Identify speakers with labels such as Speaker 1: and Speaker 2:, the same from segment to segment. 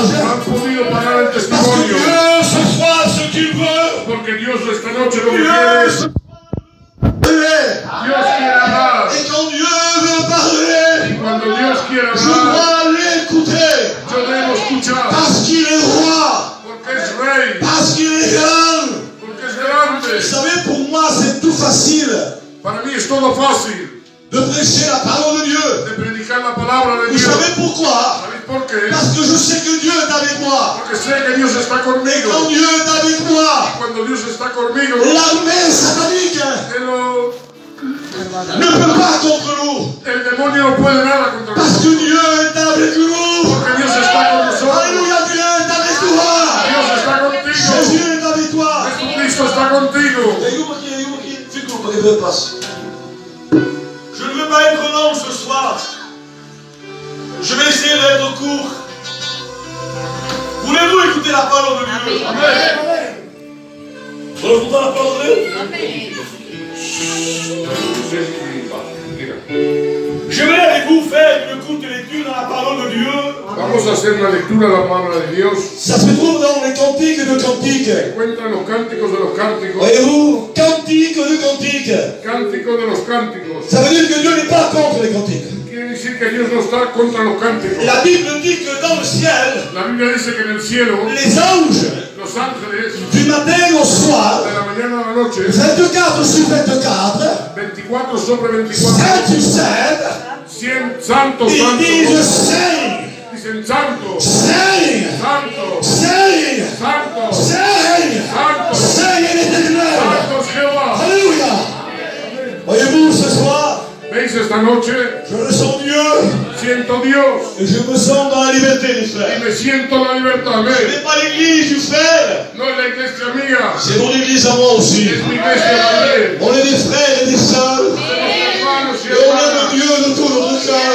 Speaker 1: témoignage.
Speaker 2: No han podido parar el
Speaker 1: Parce que
Speaker 2: testimonio.
Speaker 1: Dieu ce soir ce qu'il veut.
Speaker 2: Porque Dios esta noche lo que
Speaker 1: Dieu
Speaker 2: quiere es,
Speaker 1: ce quiere.
Speaker 2: Dios quiere hablar.
Speaker 1: Et quand Dieu veut parler,
Speaker 2: Y cuando Dios quiere
Speaker 1: je
Speaker 2: hablar,
Speaker 1: dois l'écouter.
Speaker 2: yo debo escuchar.
Speaker 1: Parce qu'il est roi.
Speaker 2: Porque es rey.
Speaker 1: Parce qu'il est grand.
Speaker 2: Porque es grande.
Speaker 1: Vous savez, pour moi, c'est tout facile
Speaker 2: Para mí es todo fácil
Speaker 1: de prêcher la parole de Dieu.
Speaker 2: de predicar la palabra de
Speaker 1: Vous
Speaker 2: Dios.
Speaker 1: savez pourquoi?
Speaker 2: ¿Sabéis por qué?
Speaker 1: Parce que je sais que Dieu est avec moi.
Speaker 2: Porque sé que Dios está
Speaker 1: Et quand
Speaker 2: conmigo.
Speaker 1: Dieu est avec moi,
Speaker 2: Cuando Dios está conmigo,
Speaker 1: l'armée satanique ne peut pas contre nous.
Speaker 2: el demonio no puede nada contra
Speaker 1: Parce
Speaker 2: nosotros.
Speaker 1: que Dieu est avec nous.
Speaker 2: Porque Dios está con nosotros.
Speaker 1: Alléluia, Dieu est avec toi.
Speaker 2: Dios está contigo.
Speaker 1: Jésus est avec toi.
Speaker 2: Jesucristo está contigo.
Speaker 1: Je ne veux pas être long ce soir. Je vais essayer d'être court. Voulez-vous écouter la parole de Dieu?
Speaker 2: Amén.
Speaker 1: Voulez-vous entendre la parole de Dieu? Je vais avec vous faire une courte lecture dans la parole de Dieu.
Speaker 2: Vamos a hacer una lectura de la palabra de Dios.
Speaker 1: Ça se trouve dans les cantiques de cantiques.
Speaker 2: Encuentran los cánticos de los cánticos.
Speaker 1: Voyez-vous, cantiques de cantiques.
Speaker 2: Cánticos de los cánticos.
Speaker 1: Ça veut dire que Dieu n'est pas contre les cantiques.
Speaker 2: Quiere decir que Dios no está contra los cánticos.
Speaker 1: La Bible dit que dans le ciel,
Speaker 2: La Biblia dice que en el cielo,
Speaker 1: les anges,
Speaker 2: los ángeles,
Speaker 1: du matin au soir,
Speaker 2: de la mañana a la noche,
Speaker 1: 24 sur 24,
Speaker 2: 24 sobre 24,
Speaker 1: 7 sur 7,
Speaker 2: 100 santos,
Speaker 1: ils disent
Speaker 2: santos,
Speaker 1: Saint,
Speaker 2: dicen santo,
Speaker 1: Saint,
Speaker 2: santo,
Speaker 1: Saint,
Speaker 2: santo,
Speaker 1: Saint,
Speaker 2: santo,
Speaker 1: Saint est l'Éternel.
Speaker 2: santos Jehová.
Speaker 1: Alléluia. Voyez-vous, ce soir,
Speaker 2: ¿Veis esta noche?
Speaker 1: je ressens Dieu
Speaker 2: Siento Dios
Speaker 1: et je me sens dans la liberté, les
Speaker 2: y
Speaker 1: frères.
Speaker 2: me siento en la libertad.
Speaker 1: Ce
Speaker 2: Amén.
Speaker 1: n'est pas l'église du frère,
Speaker 2: No es la iglesia mía,
Speaker 1: c'est mon église à moi aussi.
Speaker 2: es mi iglesia también.
Speaker 1: On est des frères et des sœurs.
Speaker 2: Hermanos y
Speaker 1: Et on aime
Speaker 2: hermanas,
Speaker 1: Dieu de tout notre cœur.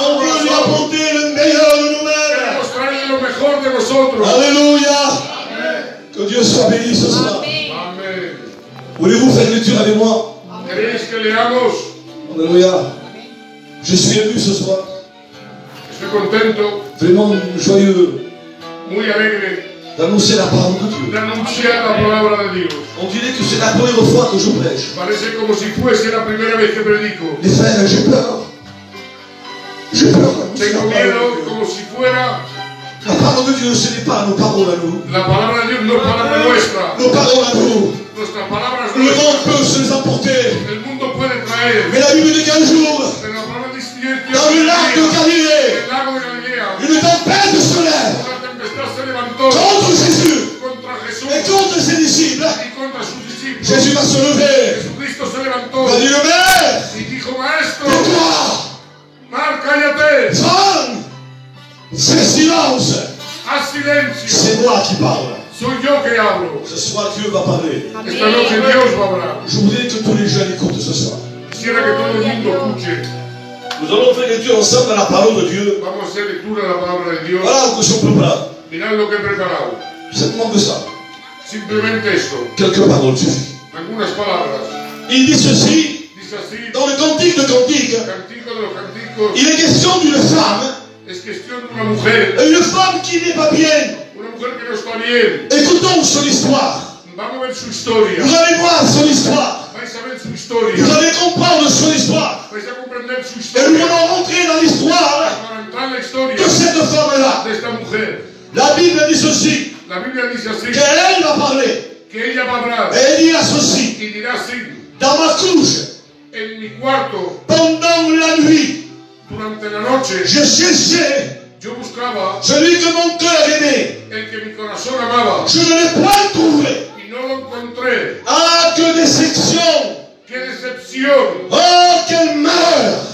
Speaker 1: On veut lui apporter le meilleur de nous-mêmes.
Speaker 2: queremos traerle lo mejor de nosotros.
Speaker 1: Alléluia. Que Dieu soit béni ce soir.
Speaker 2: Amén.
Speaker 1: Voulez-vous faire une lecture avec moi?
Speaker 2: ¿Queréis que leamos?
Speaker 1: Alléluia. Je suis ému ce soir.
Speaker 2: Estoy contento,
Speaker 1: Vraiment joyeux
Speaker 2: muy alegre
Speaker 1: d'annoncer la parole de Dieu.
Speaker 2: de anunciar la palabra de Dios.
Speaker 1: On dirait que c'est la première fois que je prêche.
Speaker 2: Parece como si fuese la primera vez que predico.
Speaker 1: Les frères, j'ai peur. J'ai peur d'annoncer la
Speaker 2: Tengo
Speaker 1: parole de
Speaker 2: miedo
Speaker 1: Dieu.
Speaker 2: como si fuera
Speaker 1: La parole de Dieu, ce n'est pas nos paroles à nous.
Speaker 2: la palabra de Dios, no palabra nuestra.
Speaker 1: Nos paroles à nous.
Speaker 2: Nuestras palabras
Speaker 1: Le monde
Speaker 2: nuestras.
Speaker 1: peut se les emporter.
Speaker 2: El mundo puede traer.
Speaker 1: Mais la Bible dit qu'un jour,
Speaker 2: Pero la palabra dice
Speaker 1: dans le lac de Galilée,
Speaker 2: el lago de Galilea,
Speaker 1: une tempête se lève
Speaker 2: una tempestad se levantó
Speaker 1: contre Jésus
Speaker 2: contra Jesús
Speaker 1: et contre ses disciples.
Speaker 2: y contra sus discípulos.
Speaker 1: Jésus va se lever.
Speaker 2: Jesucristo se levantó
Speaker 1: Il va dire, Maître,
Speaker 2: y dijo, Maestro,
Speaker 1: tais-toi,
Speaker 2: Mar, cállate,
Speaker 1: femme, fais silence.
Speaker 2: haz silencio,
Speaker 1: C'est moi qui parle.
Speaker 2: soy yo que hablo.
Speaker 1: Ce soir, Dieu va parler.
Speaker 2: Esta noche Dios va a hablar.
Speaker 1: Je voudrais que tous les jeunes écoutent ce soir.
Speaker 2: Quisiera que todo el mundo escuche.
Speaker 1: Nous allons faire lecture ensemble dans la parole de Dieu.
Speaker 2: Vamos a hacer lectura de la palabra de Dios.
Speaker 1: Voilà que je prépare.
Speaker 2: Mirad lo que he preparado.
Speaker 1: Simplement que ça.
Speaker 2: Simplemente esto,
Speaker 1: Quelques paroles suffisent.
Speaker 2: algunas palabras.
Speaker 1: Il dit ceci,
Speaker 2: Dice así,
Speaker 1: dans le cantique de cantique,
Speaker 2: Cantico de los Canticos,
Speaker 1: il est question d'une femme,
Speaker 2: es cuestión de una mujer
Speaker 1: qui n'est pas bien.
Speaker 2: Una mujer que no está bien.
Speaker 1: Écoutons son histoire.
Speaker 2: Vamos a ver su historia.
Speaker 1: Vous allez voir son histoire.
Speaker 2: Vais a ver su historia.
Speaker 1: Vous allez comprendre son histoire.
Speaker 2: Vais a comprender su
Speaker 1: Et nous
Speaker 2: historia.
Speaker 1: allons rentrer dans l'histoire
Speaker 2: Para entrar en la historia
Speaker 1: de cette femme-là.
Speaker 2: de esta mujer.
Speaker 1: La Bible dit ceci,
Speaker 2: La Biblia dice así,
Speaker 1: qu'elle va parler.
Speaker 2: que ella va a hablar
Speaker 1: Et elle dira ceci,
Speaker 2: y dirá así,
Speaker 1: dans ma couche,
Speaker 2: en mi cuarto,
Speaker 1: pendant la nuit,
Speaker 2: durante la noche,
Speaker 1: je cherchais
Speaker 2: yo buscaba
Speaker 1: celui que mon cœur aimait.
Speaker 2: el que mi corazón amaba
Speaker 1: Je ne l'ai point trouvé.
Speaker 2: y no lo encontré.
Speaker 1: Ah, que déception!
Speaker 2: ¡Qué decepción!
Speaker 1: Oh, qu'elle meurt!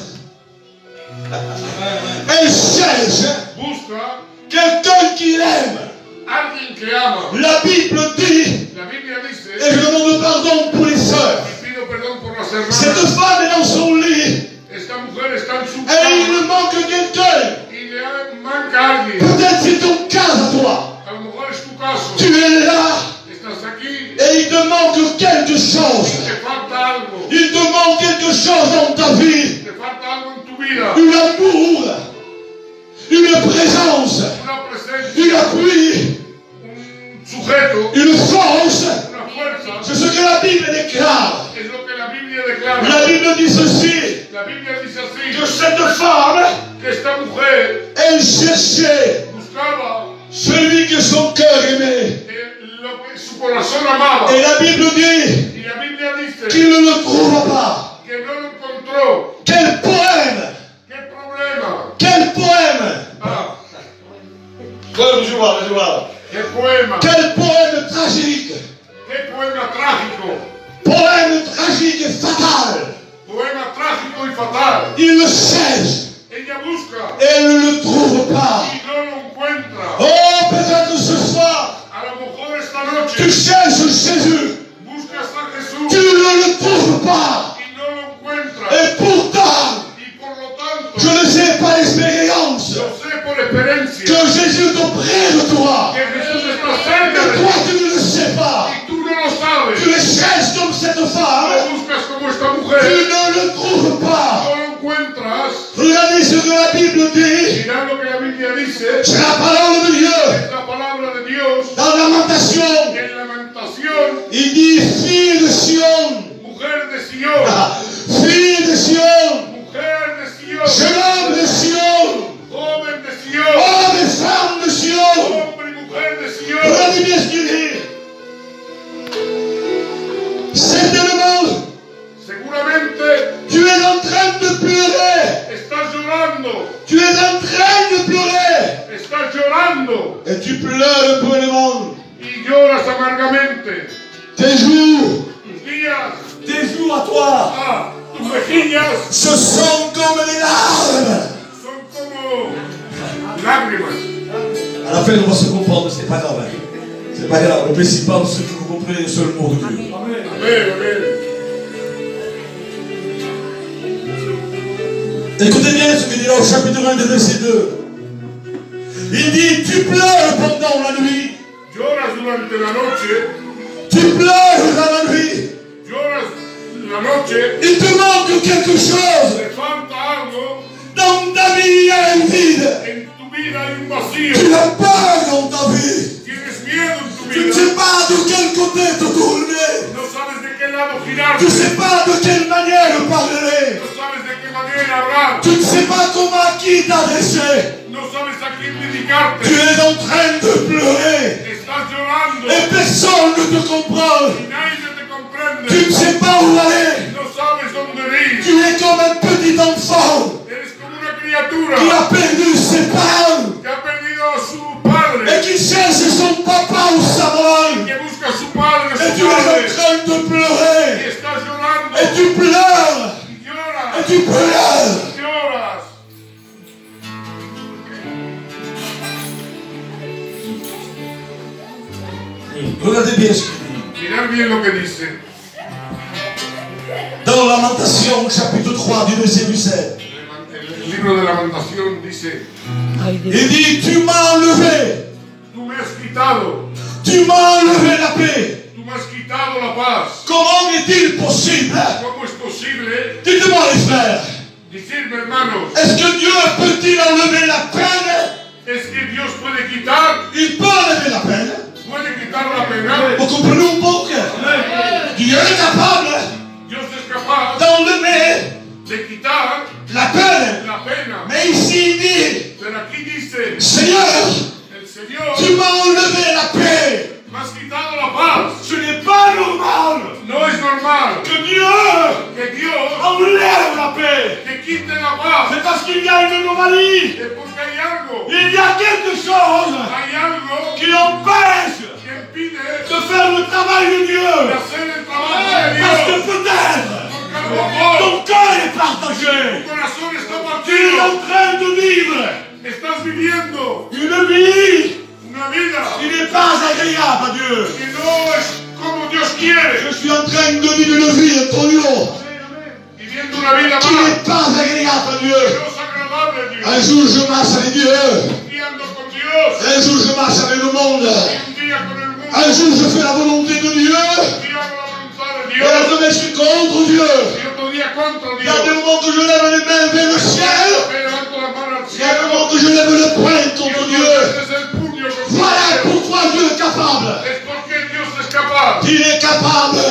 Speaker 1: Elle cherche
Speaker 2: Busca
Speaker 1: quelqu'un qui l'aime.
Speaker 2: alguien que ama.
Speaker 1: La Bible dit,
Speaker 2: La Biblia dice,
Speaker 1: et je demande pardon pour les sœurs,
Speaker 2: y pido perdón por las
Speaker 1: cette
Speaker 2: hermanas,
Speaker 1: femme est dans son lit
Speaker 2: esta mujer está en su
Speaker 1: et il
Speaker 2: cama
Speaker 1: lui manque quelqu'un.
Speaker 2: y le manca alguien.
Speaker 1: Peut-être c'est ton cas à toi.
Speaker 2: A lo mejor es tu caso.
Speaker 1: Tu es là
Speaker 2: Estás aquí
Speaker 1: et il te manque quelque chose.
Speaker 2: y te falta algo.
Speaker 1: Il te manque quelque chose dans ta vie.
Speaker 2: Te falta algo en tu vida.
Speaker 1: Un amour, une présence,
Speaker 2: Una
Speaker 1: appui,
Speaker 2: un sujeto,
Speaker 1: une force.
Speaker 2: una fuerza,
Speaker 1: C'est ce que la Bible déclare.
Speaker 2: es lo que la Biblia declara.
Speaker 1: La Bible dit ceci,
Speaker 2: La Biblia dice
Speaker 1: que
Speaker 2: así,
Speaker 1: cette femme,
Speaker 2: que esta mujer
Speaker 1: elle cherchait
Speaker 2: buscaba
Speaker 1: celui que son cœur aimait.
Speaker 2: lo que su corazón amaba.
Speaker 1: Et la Bible dit
Speaker 2: Y la Biblia dice
Speaker 1: qu'il ne le trouva pas.
Speaker 2: que no lo encontró.
Speaker 1: Quel poème!
Speaker 2: ¿Qué problema?
Speaker 1: Quel poème!
Speaker 2: Ah,
Speaker 1: Je vois.
Speaker 2: qué poema.
Speaker 1: Quel poème tragique!
Speaker 2: Qué poema trágico.
Speaker 1: Poème tragique et fatal!
Speaker 2: Poema trágico y fatal.
Speaker 1: Il le cherche,
Speaker 2: Ella busca
Speaker 1: elle ne le trouve pas.
Speaker 2: y no lo encuentra.
Speaker 1: Oh, peut-être ce soir,
Speaker 2: A lo mejor esta
Speaker 1: tu
Speaker 2: noche
Speaker 1: cherches Jésus,
Speaker 2: buscas a
Speaker 1: tu
Speaker 2: Jesús
Speaker 1: ne le trouves pas.
Speaker 2: y no lo encuentras.
Speaker 1: Et pourtant,
Speaker 2: Y por lo tanto,
Speaker 1: je ne sais pas l'expérience,
Speaker 2: yo sé por experiencia
Speaker 1: que Jésus est auprès de toi.
Speaker 2: que Jesús está cerca
Speaker 1: Mais
Speaker 2: de
Speaker 1: toi,
Speaker 2: ti
Speaker 1: tu ne le sais pas.
Speaker 2: y tú no lo sabes.
Speaker 1: Tu le cherches comme cette femme,
Speaker 2: Lo buscas como esta
Speaker 1: tu
Speaker 2: mujer,
Speaker 1: ne le trouves pas.
Speaker 2: no lo encuentras.
Speaker 1: Regardez ce que la Bible dit.
Speaker 2: Mirad lo que la Biblia dice,
Speaker 1: C'est la parole de Dieu.
Speaker 2: es la palabra de Dios.
Speaker 1: Dans Lamentation,
Speaker 2: En Lamentación,
Speaker 1: il dit fille de Sion.
Speaker 2: mujer de Sion,
Speaker 1: Fille de Sion.
Speaker 2: mujer de Sion,
Speaker 1: Jeune homme de Sion.
Speaker 2: joven de Sion,
Speaker 1: Homme et femme de Sion.
Speaker 2: hombre y mujer de Sion.
Speaker 1: Regardez bien ce qu'il dit. Certainement,
Speaker 2: Seguramente
Speaker 1: tu es en train de pleurer.
Speaker 2: estás llorando,
Speaker 1: Tu es en train de pleurer.
Speaker 2: estás llorando
Speaker 1: Et tu pleures pour le monde.
Speaker 2: y lloras amargamente.
Speaker 1: Tes jours,
Speaker 2: Tus días,
Speaker 1: à toi,
Speaker 2: tus mejillas
Speaker 1: ce sont comme des larmes.
Speaker 2: son como lágrimas.
Speaker 1: À la fin, on va se comprendre, c'est pas grave. C'est pas grave. Le principal, c'est que vous comprenez le seul mot de Dieu.
Speaker 2: Amén, amén.
Speaker 1: Écoutez bien ce qu'il dit là au chapitre 1 du verset 2. Il dit, tu pleures pendant la nuit.
Speaker 2: Lloras durante la noche,
Speaker 1: Tu pleures dans la nuit.
Speaker 2: lloras la noche,
Speaker 1: Il te manque quelque chose.
Speaker 2: te falta algo,
Speaker 1: Dans ta vie, il y a un vide.
Speaker 2: en tu vida hay un
Speaker 1: Tu
Speaker 2: vacío,
Speaker 1: as peur dans ta vie.
Speaker 2: tienes miedo en tu
Speaker 1: Tu ne
Speaker 2: vida,
Speaker 1: sais pas de quel côté te tourner.
Speaker 2: no sabes de qué lado girarte,
Speaker 1: Tu ne sais pas de quelle manière parler.
Speaker 2: no sabes de qué manera hablar,
Speaker 1: Tu ne sais pas comment à qui t'adresser.
Speaker 2: no sabes a quién dedicarte,
Speaker 1: Tu es en train de pleurer.
Speaker 2: estás llorando
Speaker 1: Et personne ne te comprend.
Speaker 2: y nadie te comprende,
Speaker 1: Tu ne sais pas où aller.
Speaker 2: no sabes dónde ir,
Speaker 1: Tu es comme un petit enfant
Speaker 2: eres como una criatura
Speaker 1: qui a perdu ses parents
Speaker 2: que ha perdido a su padre,
Speaker 1: et qui cherche son papa ou sa maman.
Speaker 2: que busca a su padre,
Speaker 1: Et
Speaker 2: su
Speaker 1: tu es en
Speaker 2: madre,
Speaker 1: train de
Speaker 2: y
Speaker 1: pleurer.
Speaker 2: estás llorando,
Speaker 1: Et tu pleures.
Speaker 2: y lloras,
Speaker 1: Et tu pleures.
Speaker 2: lloras.
Speaker 1: Regardez bien ce qu'il dit.
Speaker 2: Mirad bien lo que dice.
Speaker 1: Dans Lamentation, chapitre 3, du verset 17.
Speaker 2: El libro de Lamentación dice,
Speaker 1: Il dit, tu m'as enlevé.
Speaker 2: tú me has quitado,
Speaker 1: Tu m'as enlevé la paix.
Speaker 2: tú me has quitado la paz.
Speaker 1: Comment est-il possible?
Speaker 2: ¿Cómo es posible?
Speaker 1: Dites-moi les frères.
Speaker 2: Decirme, hermanos,
Speaker 1: Est-ce que Dieu peut-il enlever la peine?
Speaker 2: es que Dios puede quitar,
Speaker 1: Il peut enlever la peine.
Speaker 2: puede quitar la pena.
Speaker 1: Vous comprenez un peu que Dieu est capable
Speaker 2: Dios es capaz
Speaker 1: d'enlever
Speaker 2: de quitar
Speaker 1: la peine.
Speaker 2: la pena.
Speaker 1: Mais ici il dit,
Speaker 2: Pero aquí dice,
Speaker 1: Seigneur,
Speaker 2: el Señor
Speaker 1: tu m'as enlevé la paix.
Speaker 2: me has quitado la paz.
Speaker 1: Ce n'est pas normal
Speaker 2: No es normal
Speaker 1: que Dieu
Speaker 2: que Dios
Speaker 1: enlève la paix.
Speaker 2: te quite la paz.
Speaker 1: C'est parce qu'il y a une anomalie.
Speaker 2: Es porque hay algo,
Speaker 1: Il y a quelque chose
Speaker 2: hay algo
Speaker 1: qui empêche
Speaker 2: que impide
Speaker 1: de faire le travail de
Speaker 2: de
Speaker 1: Dieu.
Speaker 2: hacer el trabajo de
Speaker 1: Parce que
Speaker 2: Dios.
Speaker 1: peut-être
Speaker 2: Porque a lo mejor
Speaker 1: ton cœur est partagé.
Speaker 2: tu corazón está
Speaker 1: Tu es
Speaker 2: partido.
Speaker 1: en train de vivre
Speaker 2: Estás viviendo
Speaker 1: une vie
Speaker 2: una vida
Speaker 1: qui n'est pas agréable à Dieu.
Speaker 2: que no es como Dios quiere.
Speaker 1: Je suis en train de vivre une vie, Antonio,
Speaker 2: Viviendo una vida
Speaker 1: qui
Speaker 2: mala,
Speaker 1: n'est pas agréable à Dieu.
Speaker 2: no es agradable a Dios.
Speaker 1: Un jour je marche avec Dieu,
Speaker 2: Un día ando con Dios,
Speaker 1: un jour je marche avec le monde,
Speaker 2: un día con el mundo,
Speaker 1: un jour je fais la volonté de Dieu,
Speaker 2: un día hago la voluntad de
Speaker 1: et
Speaker 2: Dios,
Speaker 1: demain je suis contre Dieu.
Speaker 2: y otro día contra
Speaker 1: Il y a des
Speaker 2: Dios.
Speaker 1: moments que je lève les mains vers le ciel,
Speaker 2: Me levanto la mano al
Speaker 1: il y a des
Speaker 2: cielo,
Speaker 1: moments que je lève le poing
Speaker 2: y
Speaker 1: contre
Speaker 2: otras
Speaker 1: Dieu.
Speaker 2: veces el puño contra
Speaker 1: Voilà capable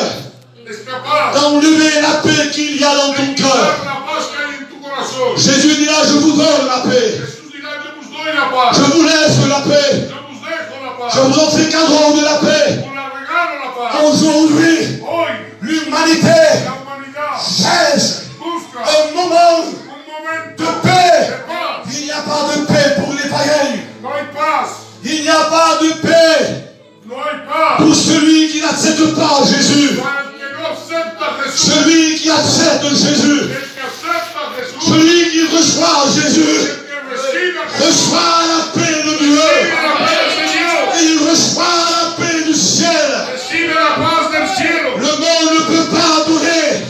Speaker 2: es capaz
Speaker 1: d'enlever la paix qu'il y a dans
Speaker 2: de
Speaker 1: ton
Speaker 2: quitar
Speaker 1: cœur.
Speaker 2: la paz que hay en tu corazón.
Speaker 1: Jésus dira, je vous donne la paix.
Speaker 2: Jesús dirá, yo os doy la paz.
Speaker 1: Je vous laisse la paix.
Speaker 2: Yo os dejo la paz.
Speaker 1: Je vous en fais cadeau de la paix.
Speaker 2: Os la regalo la paz.
Speaker 1: Aujourd'hui,
Speaker 2: Hoy,
Speaker 1: l'humanité
Speaker 2: la humanidad
Speaker 1: cesse
Speaker 2: busca
Speaker 1: un moment
Speaker 2: un momento
Speaker 1: de paix.
Speaker 2: de paz.
Speaker 1: Il n'y a pas de paix pour les païens.
Speaker 2: No hay paz.
Speaker 1: Il n'y a pas de paix
Speaker 2: No hay paz.
Speaker 1: pour celui qui n'accepte pas Jésus.
Speaker 2: Para el que no acepta a Jesús.
Speaker 1: Celui qui accepte Jésus.
Speaker 2: El que acepta a Jesús.
Speaker 1: Celui qui reçoit Jésus.
Speaker 2: El que recibe a Jesús.
Speaker 1: Reçoit la paix de Dieu.
Speaker 2: Recibe la paz del Señor.
Speaker 1: Et il reçoit la paix du ciel.
Speaker 2: Recibe la paz del cielo.
Speaker 1: Le monde ne peut pas donner.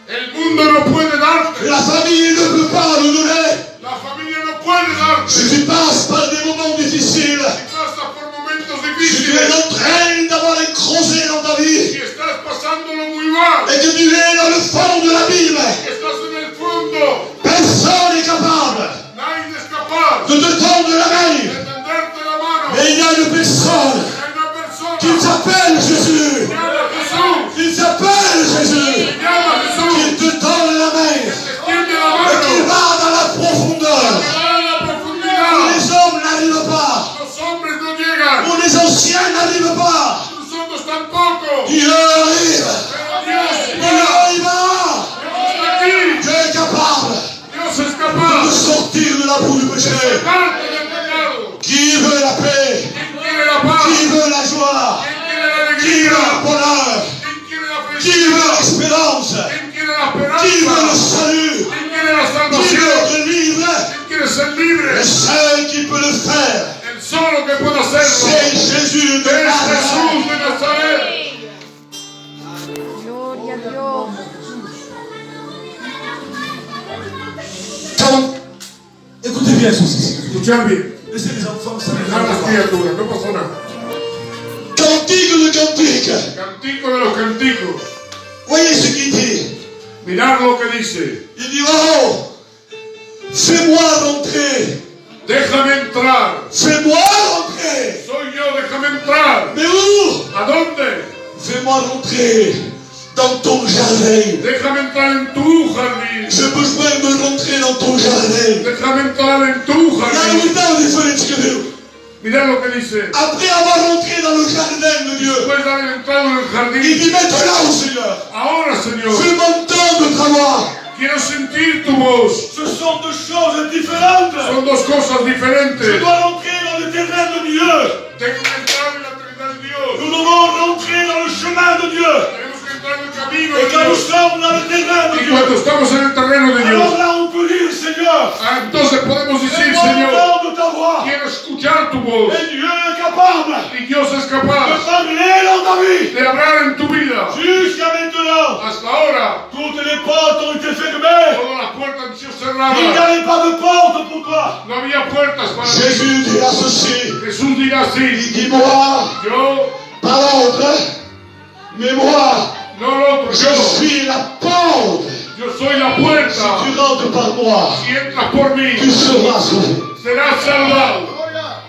Speaker 2: El mundo no puede darte.
Speaker 1: La famille ne peut pas le donner.
Speaker 2: La familia no puede darte.
Speaker 1: Si tu passes par des moments difficiles,
Speaker 2: Si pasas por momentos
Speaker 1: si tu es
Speaker 2: difíciles.
Speaker 1: en train d'avoir les creusets dans ta vie,
Speaker 2: Si estás pasándolo muy mal.
Speaker 1: et que tu es dans le fond de l'abîme,
Speaker 2: Estás en el fondo.
Speaker 1: personne n'est capable
Speaker 2: Nadie es capaz
Speaker 1: de te tendre la
Speaker 2: de
Speaker 1: main.
Speaker 2: tenderte la mano.
Speaker 1: Mais il y a une personne
Speaker 2: Hay una persona
Speaker 1: qui s'appelle Jésus.
Speaker 2: que llama a Jesús.
Speaker 1: Il s'appelle Jésus.
Speaker 2: Que llama a Jesús.
Speaker 1: Qui te tend la main.
Speaker 2: Te extiende la
Speaker 1: Et qui
Speaker 2: mano.
Speaker 1: va dans la profondeur.
Speaker 2: Que va a la
Speaker 1: Où
Speaker 2: profundidad.
Speaker 1: les hommes n'arrivent pas.
Speaker 2: Los hombres no llegan.
Speaker 1: Où les anciens n'arrivent pas.
Speaker 2: Nosotros tampoco.
Speaker 1: Dieu arrive.
Speaker 2: Pero Dios
Speaker 1: Dieu
Speaker 2: va.
Speaker 1: y va.
Speaker 2: Dios está aquí.
Speaker 1: Dieu est capable
Speaker 2: Dios es
Speaker 1: de
Speaker 2: capaz.
Speaker 1: sortir de la boue du péché.
Speaker 2: Parte del pecado.
Speaker 1: Qui veut la paix?
Speaker 2: ¿Quién quiere la paz?
Speaker 1: Qui veut la joie?
Speaker 2: ¿Quién quiere la
Speaker 1: Qui veut le
Speaker 2: alegría?
Speaker 1: bonheur?
Speaker 2: ¿Quién quiere la
Speaker 1: Qui veut
Speaker 2: felicidad?
Speaker 1: l'espérance?
Speaker 2: ¿Quién quiere la
Speaker 1: Qui veut le
Speaker 2: esperanza?
Speaker 1: salut?
Speaker 2: ¿Quién quiere la
Speaker 1: Qui veut
Speaker 2: salvación?
Speaker 1: être libre?
Speaker 2: ¿Quién quiere ser libre?
Speaker 1: Le seul qui peut le faire,
Speaker 2: El solo que puede hacerlo
Speaker 1: c'est Jésus de
Speaker 2: es
Speaker 1: Nazareth.
Speaker 2: Jesús de Nazaret.
Speaker 3: Gloria a Dios.
Speaker 1: Quand- Écoutez bien ceci.
Speaker 2: Escuchad bien.
Speaker 1: Laissez les enfants, ça les
Speaker 2: Dejar las
Speaker 1: arrange pas.
Speaker 2: criaturas, no pasa nada.
Speaker 1: Cantique de cantique.
Speaker 2: Cantico de los canticos.
Speaker 1: Voyez ce qu'il dit.
Speaker 2: Mirad lo que dice.
Speaker 1: Il dit, oh, fais-moi rentrer.
Speaker 2: Déjame entrar.
Speaker 1: Fais-moi rentrer.
Speaker 2: Soy yo, déjame entrar.
Speaker 1: Mais où?
Speaker 2: ¿A dónde?
Speaker 1: Fais-moi rentrer dans ton jardin.
Speaker 2: Déjame entrar en tu jardín.
Speaker 1: J'ai besoin de rentrer dans ton jardin.
Speaker 2: Déjame entrar en tu
Speaker 1: Regarde
Speaker 2: jardín.
Speaker 1: maintenant les fenêtres que Dieu.
Speaker 2: Mirad lo que dice.
Speaker 1: Après avoir rentré dans le jardin de Dieu,
Speaker 2: Después de haber entrado en el
Speaker 1: il
Speaker 2: jardín.
Speaker 1: dit maintenant, Seigneur,
Speaker 2: Ahora, Señor,
Speaker 1: fais m'entendre ta voix.
Speaker 2: quiero sentir tu voz.
Speaker 1: Ce sont deux choses différentes.
Speaker 2: Son dos cosas
Speaker 1: Je
Speaker 2: diferentes.
Speaker 1: dois rentrer dans le terrain de Dieu.
Speaker 2: Tengo que entrar en la eternidad de Dios.
Speaker 1: Nous devons rentrer dans le chemin de Dieu.
Speaker 2: Tenemos que entrar en el camino
Speaker 1: Et
Speaker 2: de
Speaker 1: quand nous
Speaker 2: Dios.
Speaker 1: sommes dans le terrain de
Speaker 2: Y
Speaker 1: Dieu,
Speaker 2: cuando estamos en el terreno de
Speaker 1: alors
Speaker 2: Dios,
Speaker 1: là on peut dire, Seigneur,
Speaker 2: entonces podemos decir,
Speaker 1: fais-moi
Speaker 2: Señor,
Speaker 1: entendre ta voix.
Speaker 2: quiero escuchar tu voz.
Speaker 1: Et Dieu est capable
Speaker 2: Y Dios es
Speaker 1: de
Speaker 2: capaz
Speaker 1: parler dans ta vie.
Speaker 2: de hablar en tu vida.
Speaker 1: Jusqu'à maintenant,
Speaker 2: Hasta ahora,
Speaker 1: toutes les portes ont été fermées.
Speaker 2: todas las puertas han sido
Speaker 1: Il n'y
Speaker 2: cerradas.
Speaker 1: avait pas de porte pour toi.
Speaker 2: No había puertas para ti.
Speaker 1: Jésus dira ceci.
Speaker 2: Jesús dirá
Speaker 1: Il
Speaker 2: así,
Speaker 1: dit, moi,
Speaker 2: yo,
Speaker 1: pas l'autre, mais moi,
Speaker 2: no el otro,
Speaker 1: je
Speaker 2: yo.
Speaker 1: suis la porte.
Speaker 2: Yo soy la
Speaker 1: Si
Speaker 2: puerta.
Speaker 1: tu rentres par moi,
Speaker 2: Si entras por mí,
Speaker 1: tu seras sauvé.
Speaker 2: serás salvado.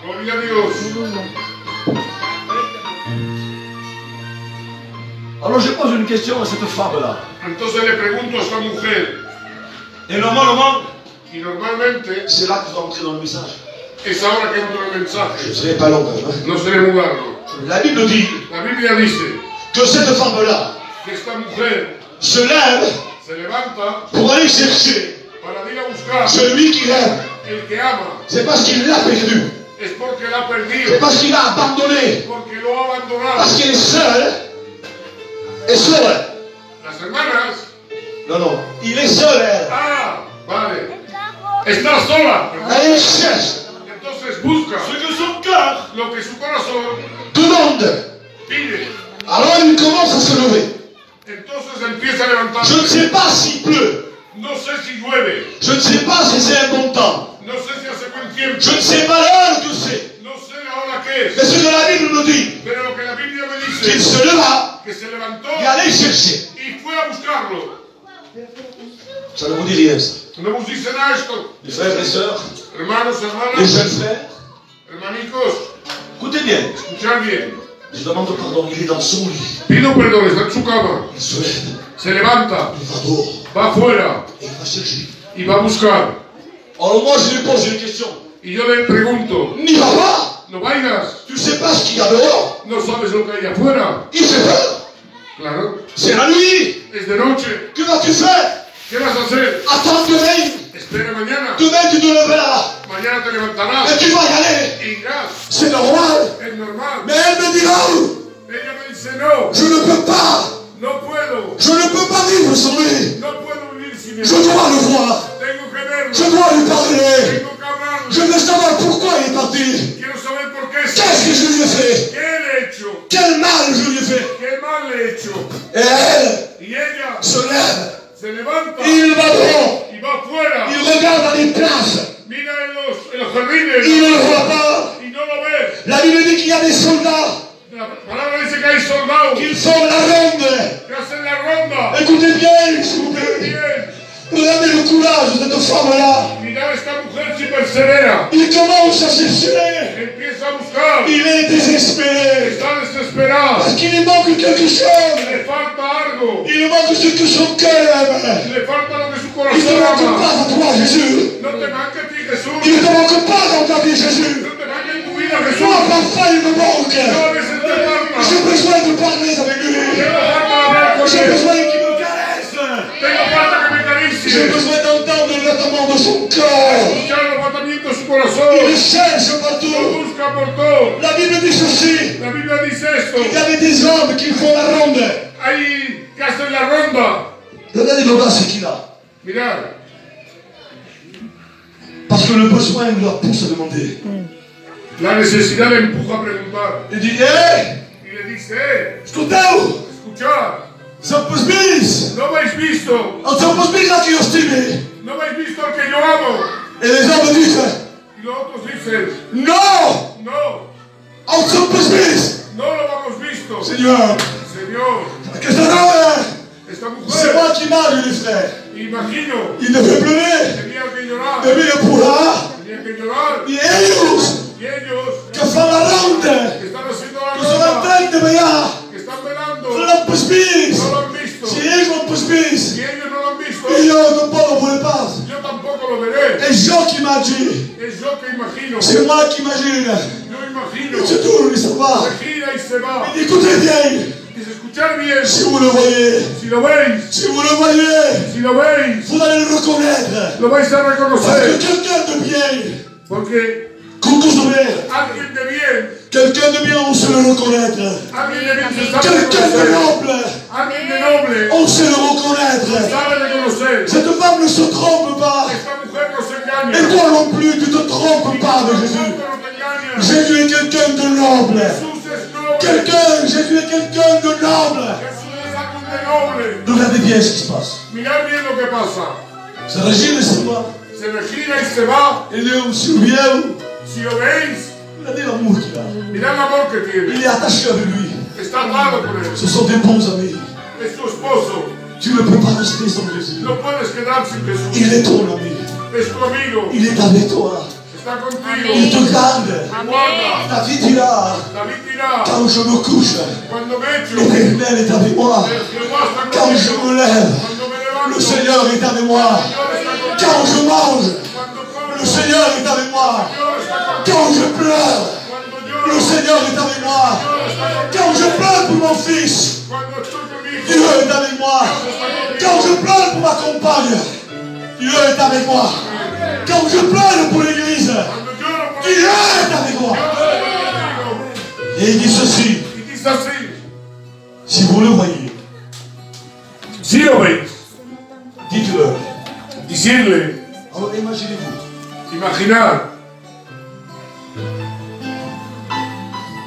Speaker 2: Gloria a Dios.
Speaker 1: Alors je pose une question à cette femme-là.
Speaker 2: Entonces le pregunto a esta mujer,
Speaker 1: Et normalement,
Speaker 2: y normalmente
Speaker 1: c'est là que tu vas entrer dans le message.
Speaker 2: es ahora que entra el
Speaker 1: Je ne
Speaker 2: mensaje.
Speaker 1: serai pas long. Hein.
Speaker 2: No seré muy largo.
Speaker 1: La Bible dit
Speaker 2: La Biblia dice
Speaker 1: que cette femme-là
Speaker 2: que esta mujer
Speaker 1: se lève
Speaker 2: se levanta
Speaker 1: pour aller chercher
Speaker 2: para ir a buscar
Speaker 1: celui qui l'aime.
Speaker 2: el que ama.
Speaker 1: C'est parce qu'il l'a perdu.
Speaker 2: Es porque la ha
Speaker 1: C'est
Speaker 2: perdido,
Speaker 1: parce qu'il a abandonné.
Speaker 2: porque lo ha abandonado.
Speaker 1: Parce qu'elle est seule. Et seule.
Speaker 2: Las hermanas,
Speaker 1: Non, non. Il est seul, elle.
Speaker 2: vale, está sola.
Speaker 1: Elle cherche
Speaker 2: Entonces busca
Speaker 1: ce que son cœur
Speaker 2: lo que su corazón
Speaker 1: demande.
Speaker 2: pide.
Speaker 1: Alors il commence à se lever.
Speaker 2: Entonces empieza a
Speaker 1: Je ne
Speaker 2: levantarse.
Speaker 1: sais pas s'il pleut.
Speaker 2: No sé si llueve,
Speaker 1: Je ne sais pas si c'est un bon temps.
Speaker 2: no sé si hace buen tiempo,
Speaker 1: Je ne sais pas l'heure que c'est.
Speaker 2: no sé la hora que
Speaker 1: Mais
Speaker 2: es,
Speaker 1: ce que la Bible nous dit,
Speaker 2: pero lo que la Biblia me
Speaker 1: qu'il
Speaker 2: dice,
Speaker 1: se leva
Speaker 2: que se levantó
Speaker 1: et allait chercher.
Speaker 2: y fue a buscarlo.
Speaker 1: Ça ne vous dit rien, ça.
Speaker 2: No nos dice nada esto,
Speaker 1: Les frères et sœurs,
Speaker 2: hermanos,
Speaker 1: les
Speaker 2: hermanas,
Speaker 1: jeunes frères,
Speaker 2: hermanicos,
Speaker 1: écoutez bien.
Speaker 2: escuchad bien.
Speaker 1: Je demande pardon, il est dans son lit.
Speaker 2: Pido perdón, está en su cama.
Speaker 1: Il se lève,
Speaker 2: Se levanta,
Speaker 1: il va dehors,
Speaker 2: va afuera
Speaker 1: et il va chercher.
Speaker 2: y va a buscar.
Speaker 1: Alors moi je lui pose une question.
Speaker 2: Y yo le pregunto,
Speaker 1: N'y va pas.
Speaker 2: ¿no vayas?
Speaker 1: Tu sais pas ce qu'il y a dehors.
Speaker 2: ¿No sabes lo que hay afuera?
Speaker 1: Il fait peur.
Speaker 2: Claro,
Speaker 1: C'est la nuit.
Speaker 2: es de noche.
Speaker 1: Que vas-tu faire?
Speaker 2: ¿Qué vas a hacer?
Speaker 1: Attends demain.
Speaker 2: Espera mañana.
Speaker 1: Demain tu te lèveras.
Speaker 2: Mañana te
Speaker 1: Et
Speaker 2: levantarás
Speaker 1: tu vas y aller.
Speaker 2: y irás.
Speaker 1: C'est normal.
Speaker 2: Es normal.
Speaker 1: Mais elle me dira,
Speaker 2: Ella me dice, no,
Speaker 1: je ne peux pas.
Speaker 2: no puedo.
Speaker 1: Je ne peux pas vivre sans lui.
Speaker 2: No puedo vivir sin él.
Speaker 1: Je dois le voir.
Speaker 2: Tengo que verlo.
Speaker 1: Je dois lui parler.
Speaker 2: Tengo que hablarlo.
Speaker 1: Je veux savoir pourquoi il est parti.
Speaker 2: Quiero saber por qué.
Speaker 1: Qu'est-ce que je lui ai fait?
Speaker 2: ¿Qué le he hecho?
Speaker 1: Quel mal je lui ai fait?
Speaker 2: ¿Qué mal le he hecho?
Speaker 1: Et elle
Speaker 2: Y ella
Speaker 1: se lève.
Speaker 2: se levanta
Speaker 1: Il va dehors.
Speaker 2: y va afuera.
Speaker 1: Il regarde dans les places.
Speaker 2: Mira en los jardines
Speaker 1: Il ne le voit pas.
Speaker 2: y no lo ve.
Speaker 1: La Bible dit qu'il y a des soldats
Speaker 2: La palabra dice que hay soldados
Speaker 1: qui font la ronde.
Speaker 2: que hacen la ronda.
Speaker 1: Écoutez bien, s'il vous plaît.
Speaker 2: Bien.
Speaker 1: Regardez le courage de cette femme-là.
Speaker 2: Mira esta mujer si persevera.
Speaker 1: Il commence à chercher.
Speaker 2: Empieza a buscar.
Speaker 1: Il est désespéré.
Speaker 2: Está desesperado.
Speaker 1: Parce qu'il lui manque quelque chose.
Speaker 2: Le falta algo.
Speaker 1: Il lui manque ce que son cœur aime.
Speaker 2: Le falta lo que su
Speaker 1: Il ne te
Speaker 2: corazón
Speaker 1: manque
Speaker 2: ama.
Speaker 1: pas à toi, Jésus.
Speaker 2: No te manque a ti, Jesús.
Speaker 1: Il ne te manque pas dans ta vie, Jésus.
Speaker 2: No te manque en tu vida,
Speaker 1: Moi,
Speaker 2: Jesús.
Speaker 1: parfois, il me manque.
Speaker 2: No, a veces te falta.
Speaker 1: J'ai besoin de parler avec lui.
Speaker 2: Tengo falta hablar con
Speaker 1: J'ai
Speaker 2: él.
Speaker 1: besoin qu'il me caresse.
Speaker 2: Tengo falta que me
Speaker 1: J'ai
Speaker 2: acaricie.
Speaker 1: besoin d'entendre le battement de son cœur.
Speaker 2: Escuchar los batamientos de su
Speaker 1: Il
Speaker 2: corazón.
Speaker 1: le cherche
Speaker 2: Lo
Speaker 1: partout.
Speaker 2: busca por todo.
Speaker 1: La Bible dit ceci.
Speaker 2: La Biblia dice esto.
Speaker 1: Il y avait des hommes qui font la ronde.
Speaker 2: Hay que hacer la ronda.
Speaker 1: Regardez l'audace qu'il a.
Speaker 2: Mirad,
Speaker 1: Parce que le besoin leur pousse à demander.
Speaker 2: la necesidad le empuja a preguntar.
Speaker 1: Il dit, hé,
Speaker 2: Y le dice,
Speaker 1: escuteu,
Speaker 2: escuchad,
Speaker 1: São Posbis.
Speaker 2: ¿no habéis visto?
Speaker 1: En São Posbis, là, qui os estimé.
Speaker 2: ¿No habéis visto al que yo amo?
Speaker 1: Et les hommes disent,
Speaker 2: Y los otros dicen,
Speaker 1: non,
Speaker 2: no,
Speaker 1: en São Posbis.
Speaker 2: no lo hemos visto.
Speaker 1: Seigneur,
Speaker 2: Señor,
Speaker 1: que ça va?
Speaker 2: esta
Speaker 1: C'est
Speaker 2: mujer,
Speaker 1: moi qui m'arrive, les frères.
Speaker 2: imagino,
Speaker 1: Il ne veut pleurer.
Speaker 2: tenía que llorar,
Speaker 1: De mí le pourra.
Speaker 2: tenía que llorar.
Speaker 1: Et ellos,
Speaker 2: Y ellos
Speaker 1: que font la ronde,
Speaker 2: que están haciendo la
Speaker 1: que sont en
Speaker 2: ronda,
Speaker 1: train de veillar.
Speaker 2: que están velando,
Speaker 1: São Posbis.
Speaker 2: no lo han visto.
Speaker 1: Si ellos sont Posbis,
Speaker 2: Si ellos no lo han visto,
Speaker 1: et yo ne parle pas.
Speaker 2: yo tampoco lo veré.
Speaker 1: Et Jean qui m'a dit,
Speaker 2: Es yo que imagino.
Speaker 1: c'est moi qui imagine.
Speaker 2: Yo imagino.
Speaker 1: Il se tourne, il se va.
Speaker 2: Se gira y se va.
Speaker 1: Il dit, écoutez bien,
Speaker 2: Dice, escuchad bien.
Speaker 1: si vous le voyez,
Speaker 2: Si lo veis,
Speaker 1: si vous le voyez,
Speaker 2: si lo veis,
Speaker 1: vous allez le reconnaître.
Speaker 2: lo vais a
Speaker 1: Parce que
Speaker 2: reconocer.
Speaker 1: quelqu'un de bien,
Speaker 2: Porque alguien de bien,
Speaker 1: quelqu'un de bien, on sait le reconnaître.
Speaker 2: alguien de bien se sabe
Speaker 1: Quelqu'un de
Speaker 2: reconocer.
Speaker 1: noble,
Speaker 2: Alguien de noble
Speaker 1: on sait le reconnaître.
Speaker 2: sabe reconocer.
Speaker 1: Cette femme ne se trompe pas.
Speaker 2: Esta mujer no se engaña.
Speaker 1: Et toi non plus, tu ne te trompes pas de Jésus.
Speaker 2: Tampoco no te engaña.
Speaker 1: Jésus est quelqu'un de noble.
Speaker 2: Jesús es noble.
Speaker 1: Jésus est quelqu'un de noble.
Speaker 2: Jesús es alguien de noble.
Speaker 1: Regardez bien ce qui se passe.
Speaker 2: Mirad bien lo que pasa.
Speaker 1: Ce régime, c'est moi.
Speaker 2: Se le gira y se va.
Speaker 1: Il est aussi bien.
Speaker 2: Si lo veis,
Speaker 1: Regardez l'amour qu'il a.
Speaker 2: mirad el amor que
Speaker 1: Il
Speaker 2: tiene.
Speaker 1: est attaché avec lui.
Speaker 2: Está atado con él.
Speaker 1: Ce sont des bons amis.
Speaker 2: Es tu esposo.
Speaker 1: Tu ne peux pas rester sans Jésus.
Speaker 2: No puedes quedar sin Jesús.
Speaker 1: Il est ton ami.
Speaker 2: Es tu amigo.
Speaker 1: Il est avec toi.
Speaker 2: Está
Speaker 1: Il
Speaker 2: contigo.
Speaker 1: te garde.
Speaker 2: Guarda.
Speaker 1: David dira,
Speaker 2: David dirá,
Speaker 1: quand je me couche,
Speaker 2: cuando me echo,
Speaker 1: l'Éternel est avec moi.
Speaker 2: Jehová está
Speaker 1: Quand je
Speaker 2: conmigo.
Speaker 1: me lève,
Speaker 2: Cuando me levanto,
Speaker 1: le Seigneur est avec moi.
Speaker 2: el Señor está conmigo.
Speaker 1: Quand je mange,
Speaker 2: Cuando como,
Speaker 1: le Seigneur est avec moi.
Speaker 2: el Señor está conmigo.
Speaker 1: Quand je pleure,
Speaker 2: Cuando
Speaker 1: le
Speaker 2: lloro,
Speaker 1: Seigneur est avec moi.
Speaker 2: el Señor está conmigo.
Speaker 1: Quand je pleure pour mon fils,
Speaker 2: Cuando estoy con mi hijo,
Speaker 1: Dieu est avec moi. Quand je pleure pour ma compagne, Dieu est avec moi. Quand je pleure pour l'église,
Speaker 2: cuando lloro por
Speaker 1: Dieu
Speaker 2: él,
Speaker 1: est avec moi.
Speaker 2: Dios está conmigo.
Speaker 1: Et il dit ceci,
Speaker 2: Y dice así,
Speaker 1: si vous le voyez,
Speaker 2: si lo veis,
Speaker 1: dites-le.
Speaker 2: decirle,
Speaker 1: Alors imaginez-vous,
Speaker 2: imaginar,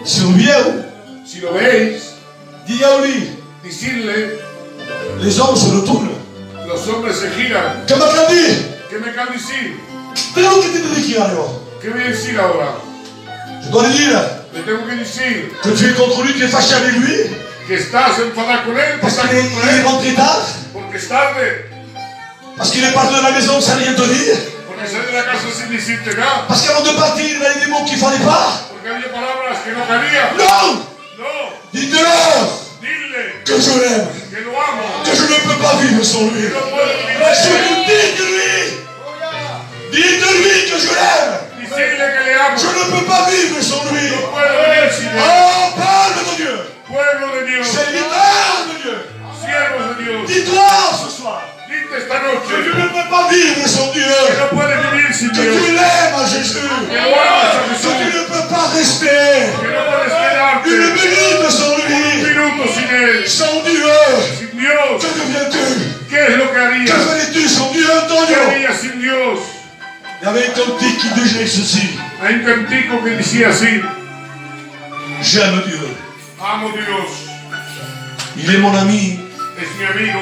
Speaker 1: si on vient,
Speaker 2: si lo veis,
Speaker 1: dit à lui,
Speaker 2: decirle,
Speaker 1: les hommes se retournent.
Speaker 2: los hombres se giran.
Speaker 1: Que m'a dit,
Speaker 2: ¿Qué me acaba de decir?
Speaker 1: pero que te dit qu'il alors.
Speaker 2: ¿Qué voy a decir ahora?
Speaker 1: Je dois lui dire
Speaker 2: Le tengo que decir
Speaker 1: que tu es contre lui, tu es fâché avec lui,
Speaker 2: que estás enfadado con él, que
Speaker 1: parce
Speaker 2: estás
Speaker 1: qu'il est,
Speaker 2: contra
Speaker 1: il est
Speaker 2: él,
Speaker 1: rentré tard,
Speaker 2: porque es tarde,
Speaker 1: parce qu'il est parti de la maison sans rien te dire,
Speaker 2: porque sale de la casa sin decirte nada,
Speaker 1: parce qu'avant de partir, il a dit des mots qu'il ne fallait pas.
Speaker 2: porque había palabras que no cabía.
Speaker 1: Non,
Speaker 2: No.
Speaker 1: Dites-leur
Speaker 2: Dile
Speaker 1: que je l'aime,
Speaker 2: que lo amo.
Speaker 1: que je ne peux pas vivre sans lui.
Speaker 2: Que no puedo vivir
Speaker 1: Je
Speaker 2: sin él.
Speaker 1: vous dis de lui. Dites-lui que je l'aime.
Speaker 2: Decirle que le amo.
Speaker 1: Je ne peux pas vivre sans lui.
Speaker 2: No puedo vivir sin él.
Speaker 1: Oh, parle de Dieu.
Speaker 2: Pueblo de Dios.
Speaker 1: Serviteur de Dieu.
Speaker 2: Siervos de Dios.
Speaker 1: Dis-toi ce soir
Speaker 2: Dite esta
Speaker 1: que tu
Speaker 2: noche
Speaker 1: ne peux pas vivre sans Dieu.
Speaker 2: que no puedes vivir sin
Speaker 1: Que
Speaker 2: Dios.
Speaker 1: tu l'aimes à Jésus.
Speaker 2: Que lo amas a
Speaker 1: Que
Speaker 2: Jesús.
Speaker 1: tu ne peux pas rester
Speaker 2: Que no puedes quedarte
Speaker 1: une minute sans
Speaker 2: un
Speaker 1: lui.
Speaker 2: minuto sin él.
Speaker 1: Sans Dieu.
Speaker 2: Sin Dios.
Speaker 1: Que deviens-tu?
Speaker 2: ¿Qué es lo que
Speaker 1: Que
Speaker 2: harías?
Speaker 1: ferais-tu sans Dieu,
Speaker 2: ¿Qué
Speaker 1: Antonio?
Speaker 2: harías sin Dios?
Speaker 1: Il y avait un cantique qui disait ceci.
Speaker 2: Hay un cantico que decía así:
Speaker 1: J'aime Dieu.
Speaker 2: amo Dios,
Speaker 1: Il est mon ami.
Speaker 2: es mi amigo,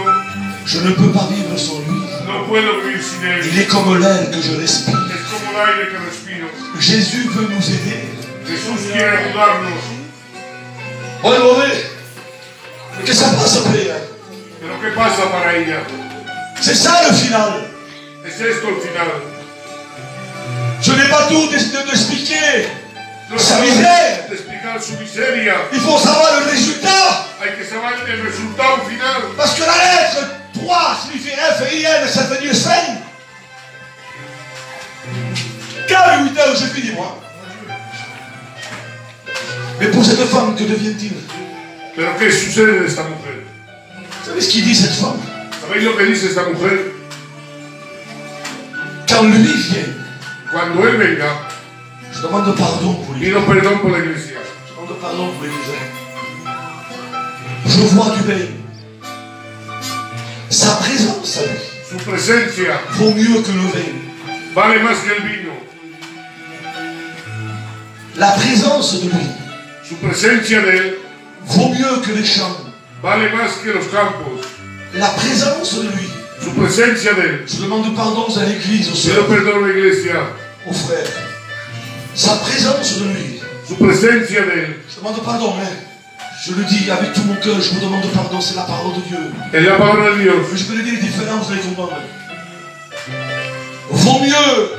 Speaker 1: Je ne peux pas vivre sans lui.
Speaker 2: no puedo vivir sin él.
Speaker 1: Il est comme l'air que je respire.
Speaker 2: Es como el aire que respiro.
Speaker 1: Jésus veut nous aider.
Speaker 2: Jesús quiere ayudarnos.
Speaker 1: Regardez. Que ça passe après. Hein.
Speaker 2: Pero ¿qué pasa para ella?
Speaker 1: C'est ça le final.
Speaker 2: Es esto el final.
Speaker 1: Je n'ai pas tout d'expliquer.
Speaker 2: No
Speaker 1: Sa
Speaker 2: sabemos
Speaker 1: misère.
Speaker 2: de explicar su miseria.
Speaker 1: Il faut savoir le résultat.
Speaker 2: Hay que saber el resultado final.
Speaker 1: Parce que la lettre 3 signifie F et IN, ça veut dire 5. Car 8 heures, je finis moi. Mais pour cette femme, que devient-il?
Speaker 2: Pero ¿qué sucede de esta mujer?
Speaker 1: Vous savez ce qu'il dit cette femme?
Speaker 2: ¿Sabéis lo que dice esta mujer?
Speaker 1: Quand lui vient,
Speaker 2: Cuando él venga,
Speaker 1: je demande pardon pour lui.
Speaker 2: pido perdón por la iglesia.
Speaker 1: Je demande pardon pour l'église. Je vois du bien. Sa présence
Speaker 2: Su presencia
Speaker 1: vaut mieux que le vin.
Speaker 2: vale más que el vino.
Speaker 1: La présence de lui
Speaker 2: Su presencia de él
Speaker 1: vaut mieux que les champs.
Speaker 2: vale más que los campos.
Speaker 1: La présence de lui.
Speaker 2: Su presencia de él.
Speaker 1: Je demande pardon à l'église, aux
Speaker 2: Pido
Speaker 1: sœurs,
Speaker 2: perdón a la iglesia.
Speaker 1: aux frères. Sa présence de lui.
Speaker 2: Su presencia de él.
Speaker 1: Je demande pardon, hein. Je le dis avec tout mon cœur, je vous demande pardon, c'est la parole de Dieu.
Speaker 2: Es la palabra de Dios.
Speaker 1: Mais je peux le dire différemment, vous allez comprendre. Vaut mieux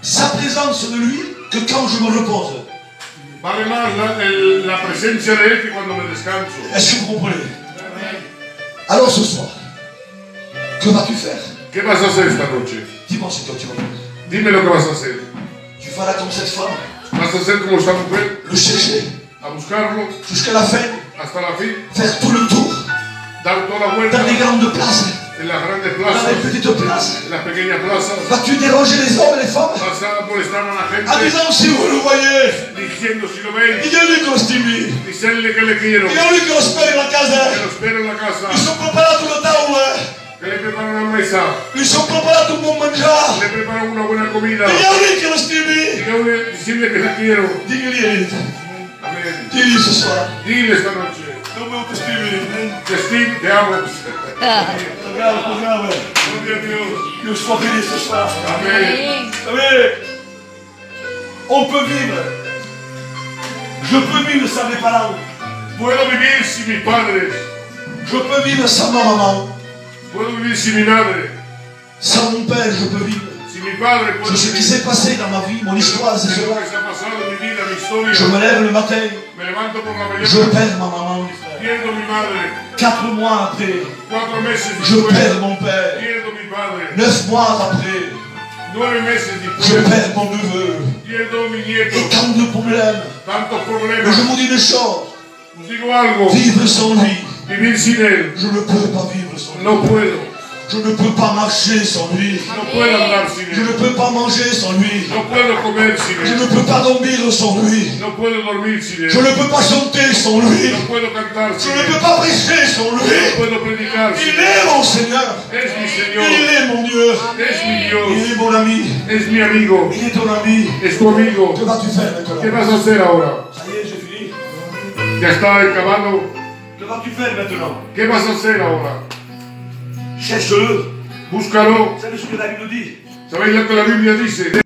Speaker 1: sa présence de lui que quand je me repose.
Speaker 2: Vale más la presencia de él que cuando me descanso.
Speaker 1: Est-ce que vous comprenez? Alors ce soir, que vas-tu faire?
Speaker 2: ¿Qué vas a hacer esta noche?
Speaker 1: Dis-moi ce que tu vas faire.
Speaker 2: Dime lo que vas a hacer.
Speaker 1: Tu feras comme cette femme,
Speaker 2: ¿Vas a hacer como esta mujer?
Speaker 1: le chercher
Speaker 2: A buscarlo
Speaker 1: jusqu'à la fin,
Speaker 2: hasta la fin.
Speaker 1: faire tout le tour,
Speaker 2: Dar toda la vuelta
Speaker 1: dans les grandes places,
Speaker 2: en las grandes
Speaker 1: dans
Speaker 2: plazas,
Speaker 1: les petites places.
Speaker 2: en las pequeñas plazas.
Speaker 1: Vas-tu déranger les hommes et les femmes
Speaker 2: Vas a molestar a la
Speaker 1: en
Speaker 2: gente
Speaker 1: disant si vous le voyez,
Speaker 2: diciendo si lo veis.
Speaker 1: díganle qu'on stime.
Speaker 2: Dicenle que le quiero.
Speaker 1: Díganle qu'on espère la
Speaker 2: Que
Speaker 1: casa.
Speaker 2: lo espero en la casa.
Speaker 1: Ils sont préparés tout le temps, ouais.
Speaker 2: Que le preparan una mesa.
Speaker 1: Ils sont préparés tout le monde mangear.
Speaker 2: Le preparan una buena comida.
Speaker 1: Díganle qu'on stime.
Speaker 2: Decirle que la quiero.
Speaker 1: Díganle,
Speaker 2: Amén.
Speaker 1: dis-lui ce soir.
Speaker 2: Dile esta noche.
Speaker 1: Non mais on te stime.
Speaker 2: Te estimo, te amo.
Speaker 1: Regarde, ouais.
Speaker 2: Gloria a Dios.
Speaker 1: Que je sois béni ce soir.
Speaker 2: Amén.
Speaker 1: Vous savez, on peut vivre. Je peux vivre sans mes parents.
Speaker 2: Puedo vivir sin mis padres.
Speaker 1: Je peux vivre sans ma maman.
Speaker 2: Puedo vivir sin mi madre.
Speaker 1: Sans mon père, je peux vivre.
Speaker 2: Sin mi padre puedo
Speaker 1: C'est ce qui
Speaker 2: vivir.
Speaker 1: s'est passé dans ma vie, mon histoire, c'est
Speaker 2: Es lo
Speaker 1: cela.
Speaker 2: que se ha pasado en mi vida, mi
Speaker 1: Je
Speaker 2: historia.
Speaker 1: me lève le matin,
Speaker 2: Me levanto por la
Speaker 1: je
Speaker 2: mañana.
Speaker 1: perds ma maman, mes frères.
Speaker 2: Pierdo mi madre.
Speaker 1: 4 mois après,
Speaker 2: 4 meses
Speaker 1: je
Speaker 2: después.
Speaker 1: perds mon père.
Speaker 2: Pierdo mi padre.
Speaker 1: 9 mois après,
Speaker 2: 9 meses
Speaker 1: je
Speaker 2: después.
Speaker 1: perds mon neveu.
Speaker 2: Pierdo mi
Speaker 1: Et
Speaker 2: nieto.
Speaker 1: tant de problèmes.
Speaker 2: Tantos
Speaker 1: Mais je
Speaker 2: problemas.
Speaker 1: vous dis une chose,
Speaker 2: Os digo algo.
Speaker 1: vivre sans lui,
Speaker 2: Vivir sin él.
Speaker 1: je ne peux pas vivre sans lui.
Speaker 2: No puedo.
Speaker 1: Je ne peux pas marcher sans lui.
Speaker 2: No puedo andar sin
Speaker 1: Je ne
Speaker 2: él.
Speaker 1: peux pas manger sans lui.
Speaker 2: No puedo comer sin
Speaker 1: Je
Speaker 2: él.
Speaker 1: ne peux pas dormir sans lui.
Speaker 2: No puedo dormir sin él.
Speaker 1: Je ne peux pas chanter sans lui.
Speaker 2: No puedo cantar
Speaker 1: Je
Speaker 2: sin
Speaker 1: ne
Speaker 2: él.
Speaker 1: peux pas prêcher sans
Speaker 2: No
Speaker 1: lui.
Speaker 2: puedo predicar sin
Speaker 1: Il
Speaker 2: él.
Speaker 1: est mon Seigneur.
Speaker 2: Es mi Señor.
Speaker 1: Il est mon Dieu.
Speaker 2: Es mi
Speaker 1: Il
Speaker 2: Dios.
Speaker 1: est mon ami.
Speaker 2: Es mi amigo.
Speaker 1: Il est ton ami.
Speaker 2: Es tu amigo.
Speaker 1: Que vas-tu faire
Speaker 2: ¿Qué
Speaker 1: maintenant?
Speaker 2: vas a hacer ahora?
Speaker 1: Ça y est, j'ai fini.
Speaker 2: Ya está acabado.
Speaker 1: Que vas-tu faire maintenant?
Speaker 2: ¿Qué vas a hacer ahora?
Speaker 1: Cherche-le.
Speaker 2: Búscalo.
Speaker 1: Vous savez ce que la Bible dit?
Speaker 2: ¿Sabéis lo que la Biblia dice?